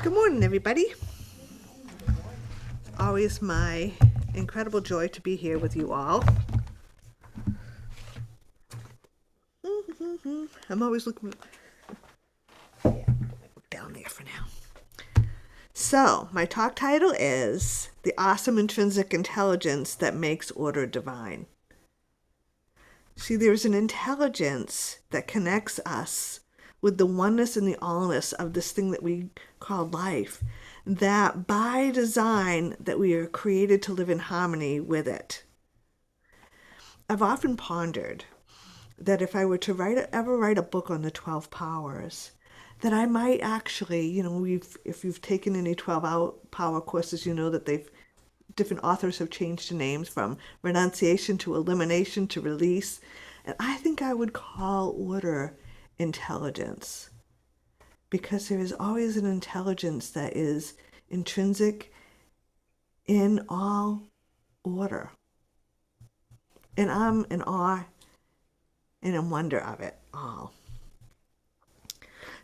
Good morning, everybody. It's always my incredible joy to be here with you all. I'm always looking down there for now. So, my talk title is The Awesome Intrinsic Intelligence That Makes Order Divine. See, there's an intelligence that connects us with the oneness and the allness of this thing that we call life, that by design that we are created to live in harmony with it. I've often pondered that if I were to ever write a book on the 12 powers, that I might actually, if you've taken any 12-power courses, you know that different authors have changed the names from renunciation to elimination to release. And I think I would call order intelligence, because there is always an intelligence that is intrinsic in all order. And I'm in awe and in wonder of it all.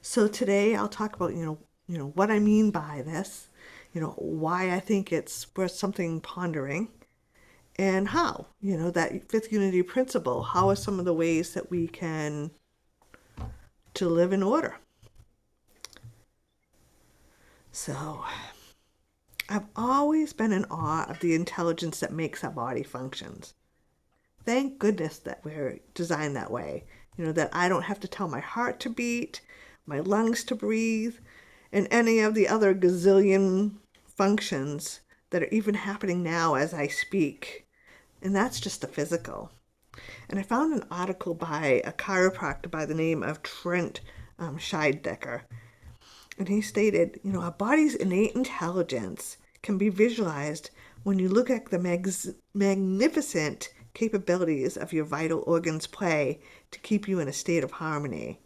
So today I'll talk about, what I mean by this, why I think it's worth something pondering, and how, that fifth unity principle, how are some of the ways that we can to live in order. So I've always been in awe of the intelligence that makes our body functions. Thank goodness that we're designed that way, that I don't have to tell my heart to beat, my lungs to breathe, and any of the other gazillion functions that are even happening now as I speak. And that's just the physical. And I found an article by a chiropractor by the name of Trent Scheidegger. And he stated, our body's innate intelligence can be visualized when you look at the magnificent capabilities of your vital organs play to keep you in a state of harmony.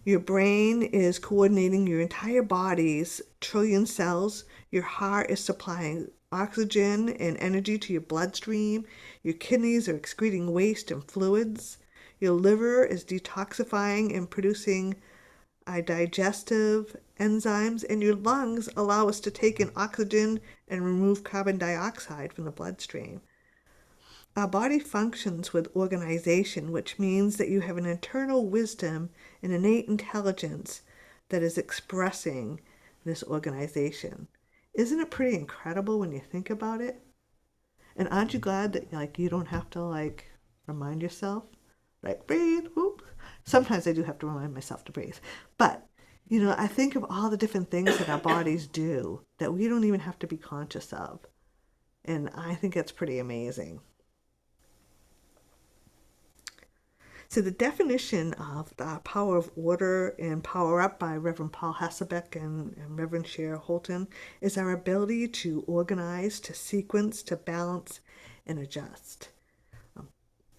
Your brain is coordinating your entire body's trillion cells. Your heart is supplying oxygen and energy to your bloodstream. Your kidneys are excreting waste and fluids. Your liver is detoxifying and producing digestive enzymes, and your lungs allow us to take in oxygen and remove carbon dioxide from the bloodstream. Our body functions with organization, which means that you have an internal wisdom and innate intelligence that is expressing this organization. Isn't it pretty incredible when you think about it? And aren't you glad that you don't have to remind yourself, breathe, whoop. Sometimes I do have to remind myself to breathe. But, I think of all the different things that our bodies do that we don't even have to be conscious of. And I think it's pretty amazing. So the definition of the power of order and power up by Reverend Paul Hasselbeck and Reverend Cher Holton is our ability to organize, to sequence, to balance, and adjust.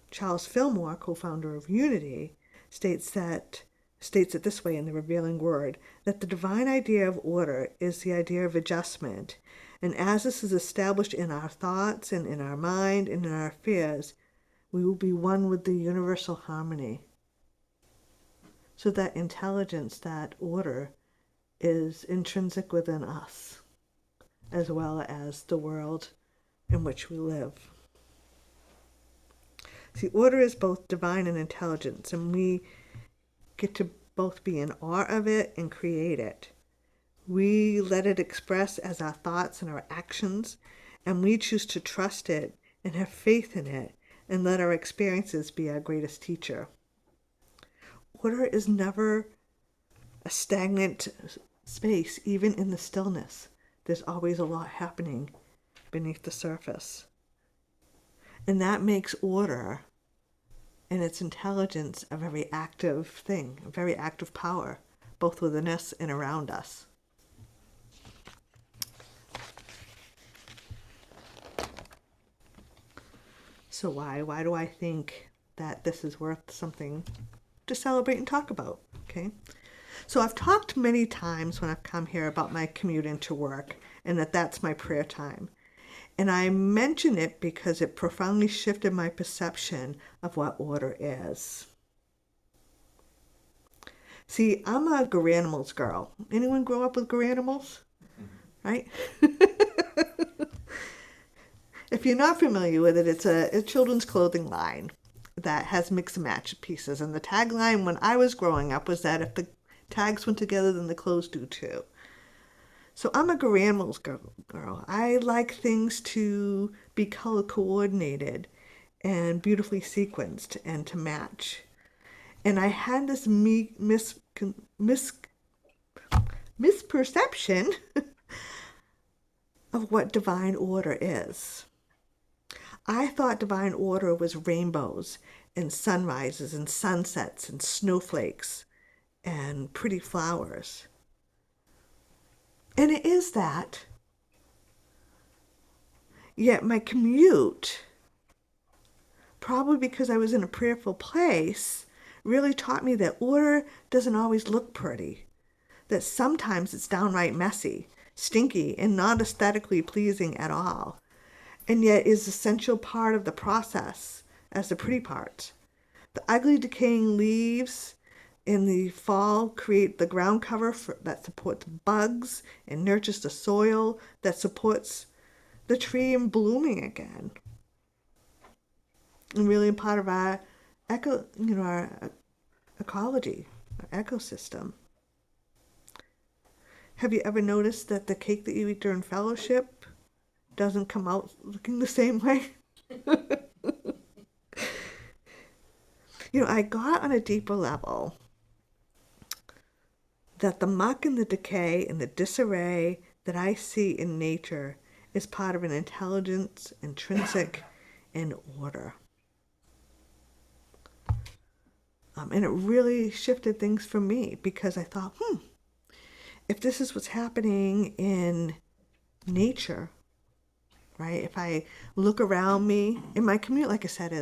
Charles Fillmore, co-founder of Unity, states it this way in The Revealing Word, that the divine idea of order is the idea of adjustment. And as this is established in our thoughts and in our mind and in our affairs, we will be one with the universal harmony. So that intelligence, that order, is intrinsic within us, as well as the world in which we live. See, order is both divine and intelligence, and we get to both be in awe of it and create it. We let it express as our thoughts and our actions, and we choose to trust it and have faith in it, and let our experiences be our greatest teacher. Order is never a stagnant space, even in the stillness. There's always a lot happening beneath the surface. And that makes order and its intelligence a very active thing, a very active power, both within us and around us. So why do I think that this is worth something to celebrate and talk about? Okay. So I've talked many times when I've come here about my commute into work, and that's my prayer time. And I mention it because it profoundly shifted my perception of what order is. See, I'm a Garanimals girl. Anyone grow up with Garanimals? Right? If you're not familiar with it, it's a children's clothing line that has mix and match pieces. And the tagline when I was growing up was that if the tags went together, then the clothes do too. So I'm a Garanimals girl. I like things to be color coordinated and beautifully sequenced and to match. And I had this misperception of what divine order is. I thought divine order was rainbows and sunrises and sunsets and snowflakes and pretty flowers. And it is that. Yet my commute, probably because I was in a prayerful place, really taught me that order doesn't always look pretty. That sometimes it's downright messy, stinky, and not aesthetically pleasing at all. And yet is an essential part of the process as the pretty part. The ugly decaying leaves in the fall create the ground cover that supports bugs and nurtures the soil that supports the tree in blooming again. And really a part of our our ecology, our ecosystem. Have you ever noticed that the cake that you eat during fellowship doesn't come out looking the same way? I got on a deeper level that the muck and the decay and the disarray that I see in nature is part of an intelligence, intrinsic, and order. And it really shifted things for me because I thought, if this is what's happening in nature, right? If I look around me, in my commute, like I said,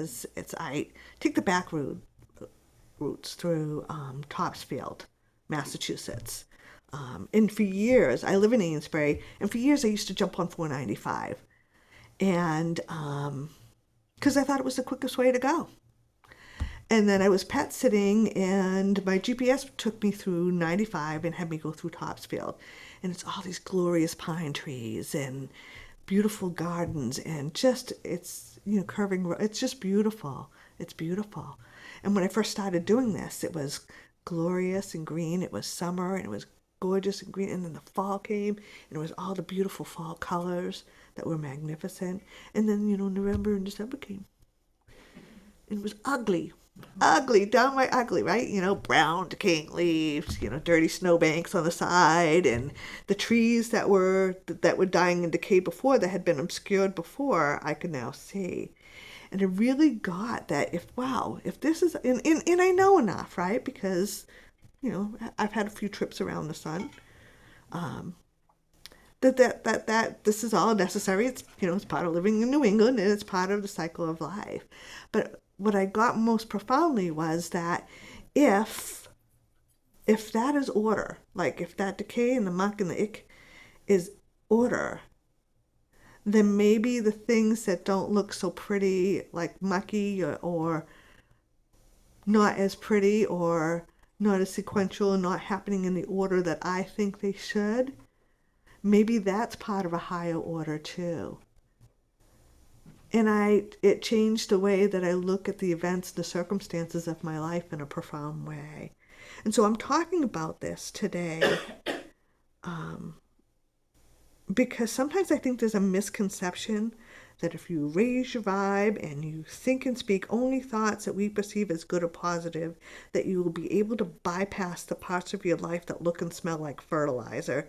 I take the back routes through Topsfield, Massachusetts. And for years, I live in Amesbury, and for years I used to jump on 495. And because I thought it was the quickest way to go. And then I was pet sitting, and my GPS took me through 95 and had me go through Topsfield. And it's all these glorious pine trees and beautiful gardens, and just, it's, curving, it's just beautiful. It's beautiful. And when I first started doing this, it was glorious and green. It was summer, and it was gorgeous and green. And then the fall came, and it was all the beautiful fall colors that were magnificent. And then, November and December came. And it was ugly, downright ugly, right? Brown decaying leaves, dirty snowbanks on the side, and the trees that were dying in decay before, that had been obscured before, I could now see. And I really got that if this is, and I know enough, right? Because, I've had a few trips around the sun, that this is all necessary. It's, it's part of living in New England, and it's part of the cycle of life. But what I got most profoundly was that if that is order, like if that decay and the muck and the ick is order, then maybe the things that don't look so pretty, like mucky or not as pretty or not as sequential and not happening in the order that I think they should, maybe that's part of a higher order too. And it changed the way that I look at the events, the circumstances of my life in a profound way. And so I'm talking about this today because sometimes I think there's a misconception that if you raise your vibe and you think and speak only thoughts that we perceive as good or positive, that you will be able to bypass the parts of your life that look and smell like fertilizer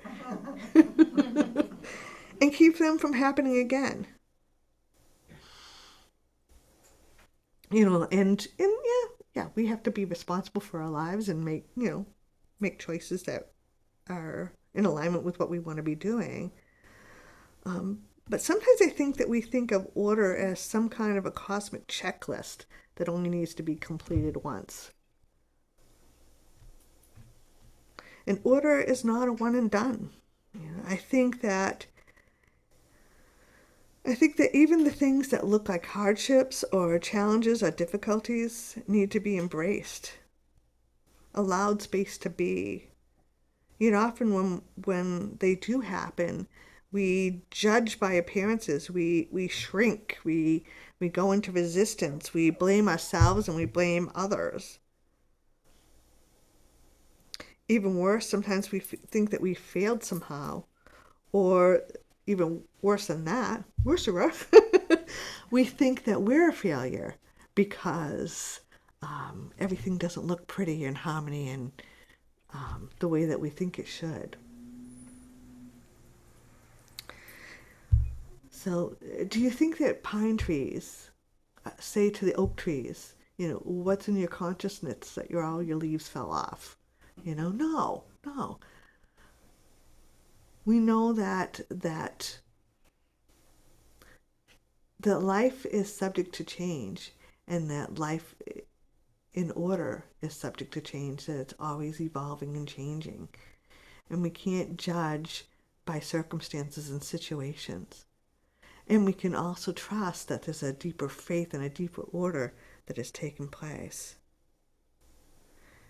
and keep them from happening again. And we have to be responsible for our lives and make choices that are in alignment with what we want to be doing. But sometimes I think that we think of order as some kind of a cosmic checklist that only needs to be completed once. And order is not a one and done. I think that even the things that look like hardships or challenges or difficulties need to be embraced. allowed space to be. Often when they do happen, we judge by appearances. We shrink. We go into resistance. We blame ourselves and we blame others. Even worse, sometimes we think that we failed somehow, or even worse than that, worser, we think that we're a failure because everything doesn't look pretty in harmony and the way that we think it should. So, do you think that pine trees say to the oak trees, what's in your consciousness that all your leaves fell off? No. We know that life is subject to change, and that life in order is subject to change, that it's always evolving and changing. And we can't judge by circumstances and situations. And we can also trust that there's a deeper faith and a deeper order that has taken place.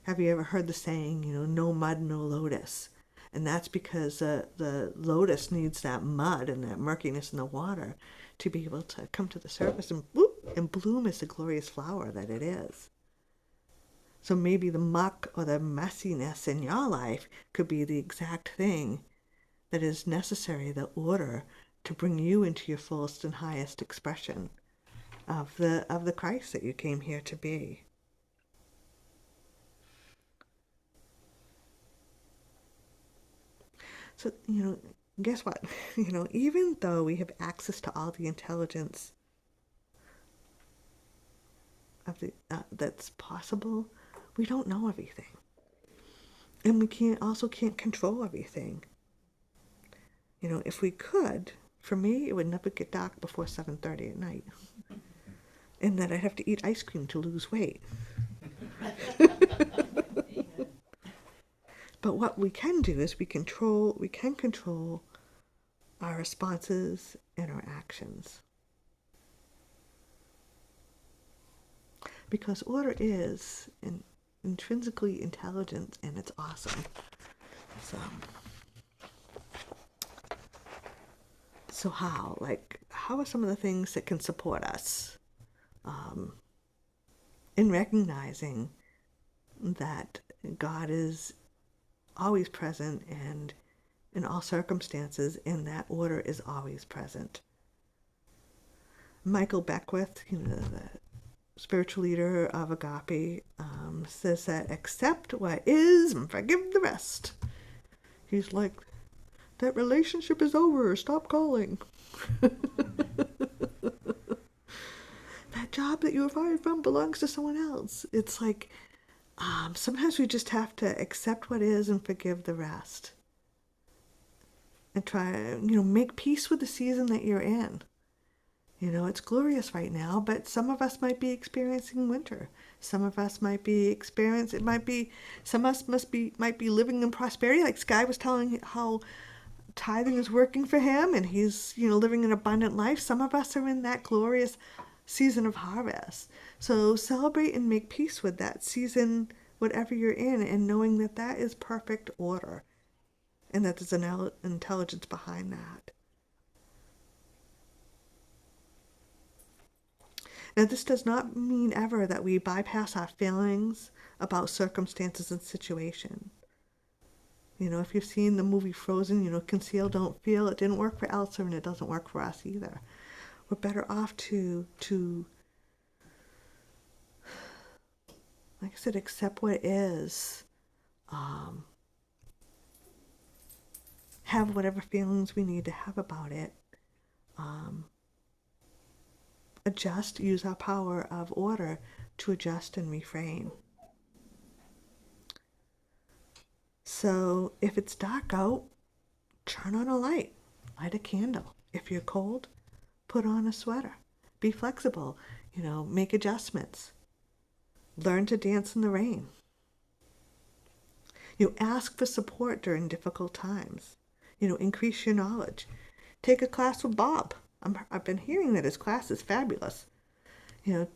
Have you ever heard the saying, no mud, no lotus? And that's because the lotus needs that mud and that murkiness in the water to be able to come to the surface and bloom as the glorious flower that it is. So maybe the muck or the messiness in your life could be the exact thing that is necessary, the order to bring you into your fullest and highest expression of the Christ that you came here to be. So, guess what? Even though we have access to all the intelligence of that's possible, we don't know everything. And we can't control everything. If we could, for me, it would never get dark before 7:30 at night. And that I'd have to eat ice cream to lose weight. But what we can do is we can control our responses and our actions. Because order is intrinsically intelligent, and it's awesome. So how? How are some of the things that can support us in recognizing that God is always present and in all circumstances, and that order is always present? Michael Beckwith, the spiritual leader of Agape, says that accept what is and forgive the rest. He's like, that relationship is over, stop calling. That job that you were fired from belongs to someone else. It's like, sometimes we just have to accept what is and forgive the rest. And try, make peace with the season that you're in. It's glorious right now, but some of us might be experiencing winter. Some of us might be some of us might be living in prosperity. Like Sky was telling how tithing is working for him and he's, living an abundant life. Some of us are in that glorious season of harvest. So celebrate and make peace with that season, whatever you're in, and knowing that that is perfect order and that there's an intelligence behind that. Now, this does not mean ever that we bypass our feelings about circumstances and situation. If you've seen the movie Frozen, conceal, don't feel. It didn't work for Elsa, and it doesn't work for us either. We're better off to like I said, accept what is. Have whatever feelings we need to have about it. Adjust, use our power of order to adjust and refrain. So if it's dark out, turn on a light, light a candle. If you're cold, put on a sweater. Be flexible, make adjustments. Learn to dance in the rain. Ask for support during difficult times. Increase your knowledge. Take a class with Bob. I've been hearing that his class is fabulous. Dive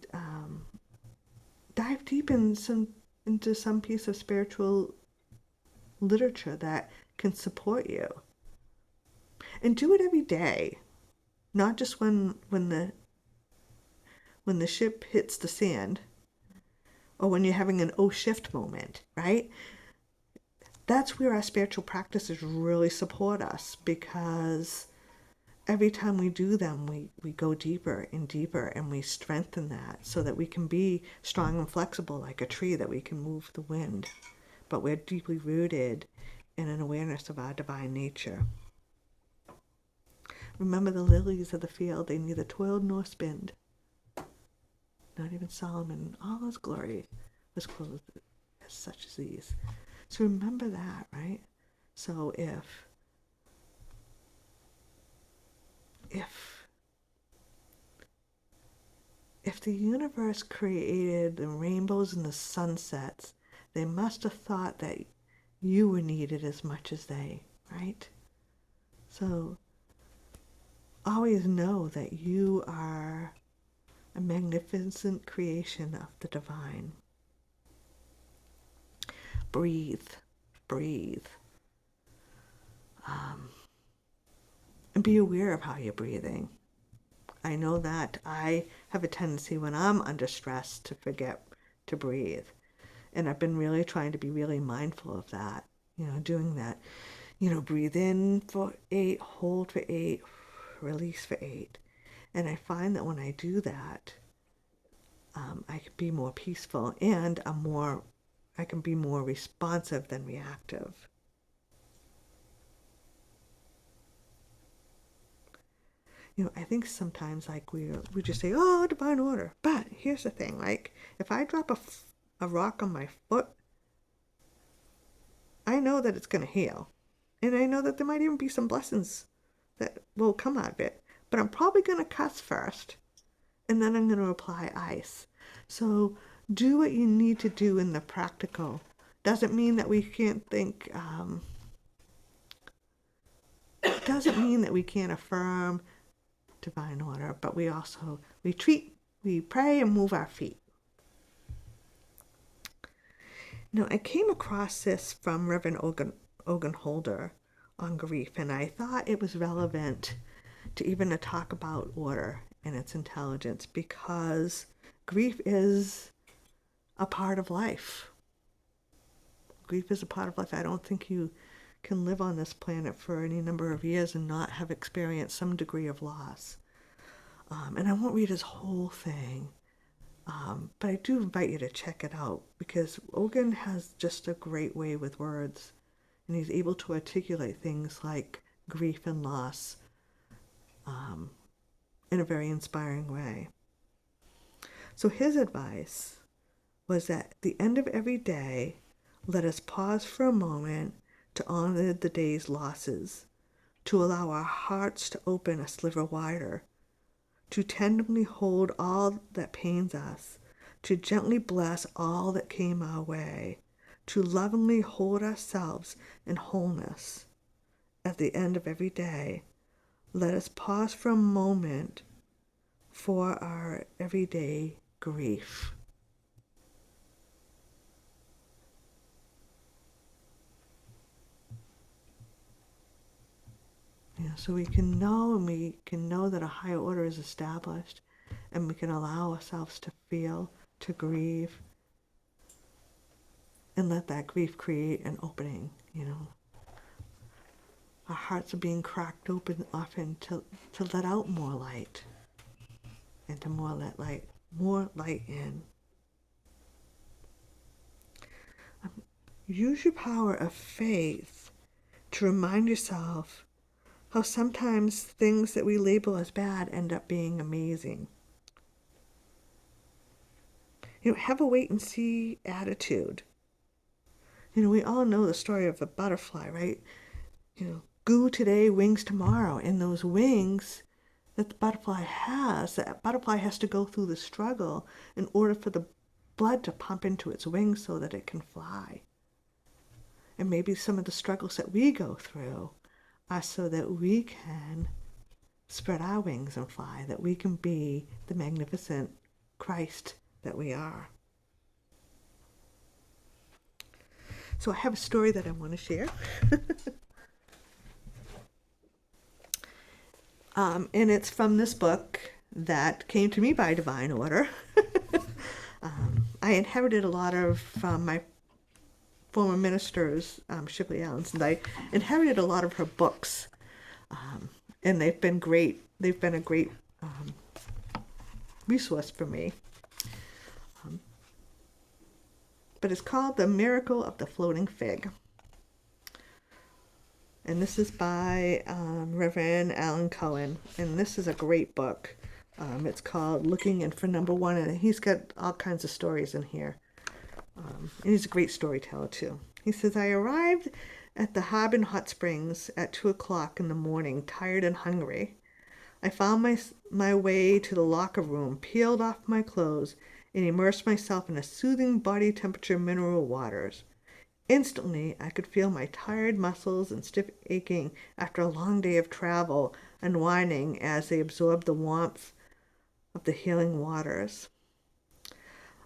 deep in some into some piece of spiritual literature that can support you. And do it every day, not just when the ship hits the sand or when you're having an oh shift moment, right? That's where our spiritual practices really support us, because every time we do them, we go deeper and deeper, and we strengthen that so that we can be strong and flexible like a tree, that we can move the wind. But we're deeply rooted in an awareness of our divine nature. Remember the lilies of the field, they neither toiled nor spinned. Not even Solomon in all his glory was clothed as such as these. So remember that, right? So if the universe created the rainbows and the sunsets, they must have thought that you were needed as much as they, right? So always know that you are a magnificent creation of the divine. Breathe, breathe. And be aware of how you're breathing. I know that I have a tendency when I'm under stress to forget to breathe. And I've been really trying to be really mindful of that, doing that. Breathe in for 8, hold for 8, release for 8. And I find that when I do that, I can be more peaceful, and I can be more responsive than reactive. I think sometimes we just say, oh, divine order. But here's the thing, if I drop a rock on my foot, I know that it's going to heal. And I know that there might even be some blessings that will come out of it. But I'm probably going to cuss first, and then I'm going to apply ice. So do what you need to do in the practical. Doesn't mean that we can't think, doesn't mean that we can't affirm divine order, but we pray and move our feet. I came across this from Reverend Ogun Holder on grief, and I thought it was relevant to even talk about order and its intelligence, because grief is a part of life. Grief is a part of life. I don't think you can live on this planet for any number of years and not have experienced some degree of loss. And I won't read his whole thing, but I do invite you to check it out, because Ogun has just a great way with words, and he's able to articulate things like grief and loss in a very inspiring way. So his advice was that at the end of every day, let us pause for a moment to honor the day's losses, to allow our hearts to open a sliver wider, to tenderly hold all that pains us, to gently bless all that came our way, to lovingly hold ourselves in wholeness. At the end of every day, let us pause for a moment for our everyday grief. So we can know that a higher order is established, and we can allow ourselves to feel, to grieve, and let that grief create an opening. Our hearts are being cracked open often to let out more light, and to let more light in. Use your power of faith to remind yourself how sometimes things that we label as bad end up being amazing. Have a wait and see attitude. We all know the story of the butterfly, right? Goo today, wings tomorrow. And those wings that the butterfly has to go through the struggle in order for the blood to pump into its wings so that it can fly. And maybe some of the struggles that we go through are so that we can spread our wings and fly, that we can be the magnificent Christ that we are. So I have a story that I want to share. And it's from this book that came to me by divine order. I inherited a lot from my former ministers, Shipley Allen's, and I inherited a lot of her books. And they've been great. They've been a great resource for me. But it's called The Miracle of the Floating Fig. And this is by Reverend Alan Cohen. And this is a great book. It's called Looking in for Number One. And he's got all kinds of stories in here. And he's a great storyteller, too. He says, I arrived at the Harbin Hot Springs at 2 o'clock in the morning, tired and hungry. I found my way to the locker room, peeled off my clothes, and immersed myself in a soothing body temperature mineral waters. Instantly, I could feel my tired muscles and stiff aching after a long day of travel unwinding as they absorbed the warmth of the healing waters.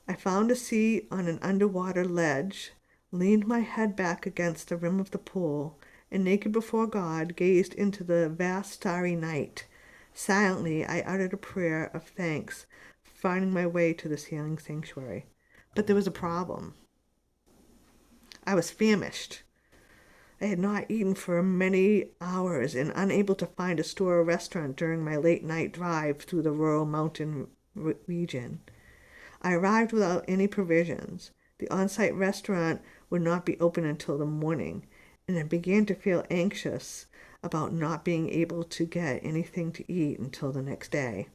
I found a seat on an underwater ledge, leaned my head back against the rim of the pool, and naked before God, gazed into the vast starry night. Silently, I uttered a prayer of thanks for finding my way to this healing sanctuary. But there was a problem. I was famished. I had not eaten for many hours and unable to find a store or restaurant during my late night drive through the rural mountain region. I arrived without any provisions. The on-site restaurant would not be open until the morning, and I began to feel anxious about not being able to get anything to eat until the next day.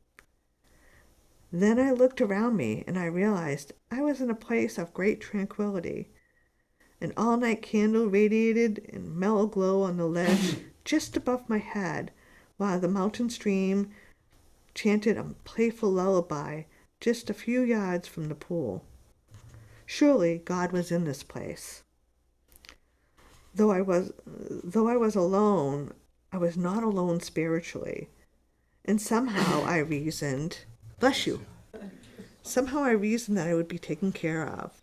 Then I looked around me, and I realized I was in a place of great tranquility. An all-night candle radiated in mellow glow on the ledge just above my head, while the mountain stream chanted a playful lullaby just a few yards from the pool. Surely God was in this place. Though I was alone, I was not alone spiritually. And somehow I reasoned, bless you, somehow I reasoned that I would be taken care of.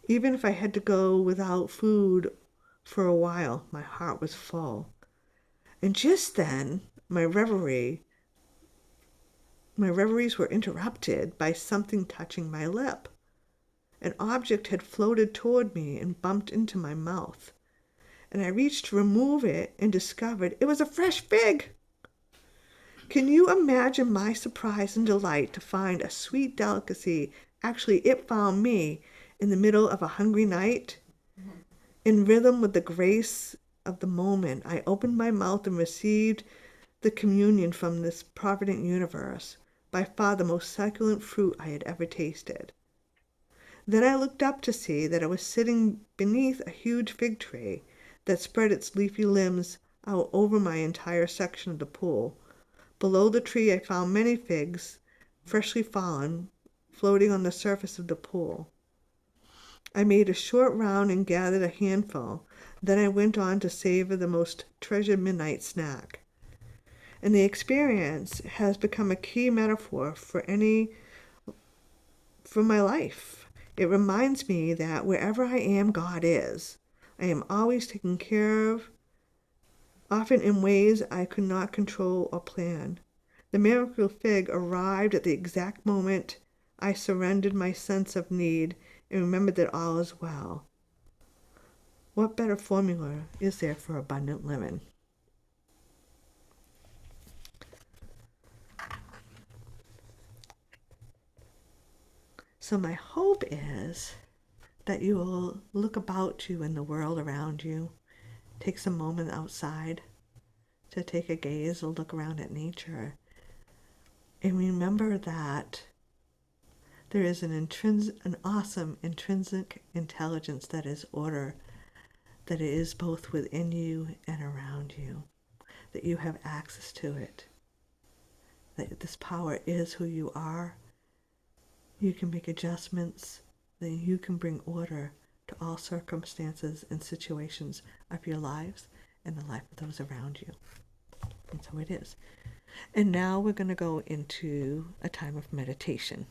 Even if I had to go without food for a while, my heart was full. And just then, my reveries were interrupted by something touching my lip. An object had floated toward me and bumped into my mouth, and I reached to remove it and discovered it was a fresh fig. Can you imagine my surprise and delight to find a sweet delicacy? Actually, it found me in the middle of a hungry night. In rhythm with the grace of the moment, I opened my mouth and received the communion from this provident universe, by far the most succulent fruit I had ever tasted. Then I looked up to see that I was sitting beneath a huge fig tree that spread its leafy limbs out over my entire section of the pool. Below the tree I found many figs, freshly fallen, floating on the surface of the pool. I made a short round and gathered a handful. Then I went on to savor the most treasured midnight snack. And the experience has become a key metaphor for my life. It reminds me that wherever I am, God is. I am always taken care of, often in ways I could not control or plan. The miracle fig arrived at the exact moment I surrendered my sense of need and remembered that all is well. What better formula is there for abundant living? So my hope is that you will look about you in the world around you, take some moment outside to take a gaze or look around at nature, and remember that there is an awesome intrinsic intelligence that is order, that is both within you and around you, that you have access to it, that this power is who you are. You can make adjustments, that you can bring order to all circumstances and situations of your lives and the life of those around you. And so it is. And now we're going to go into a time of meditation.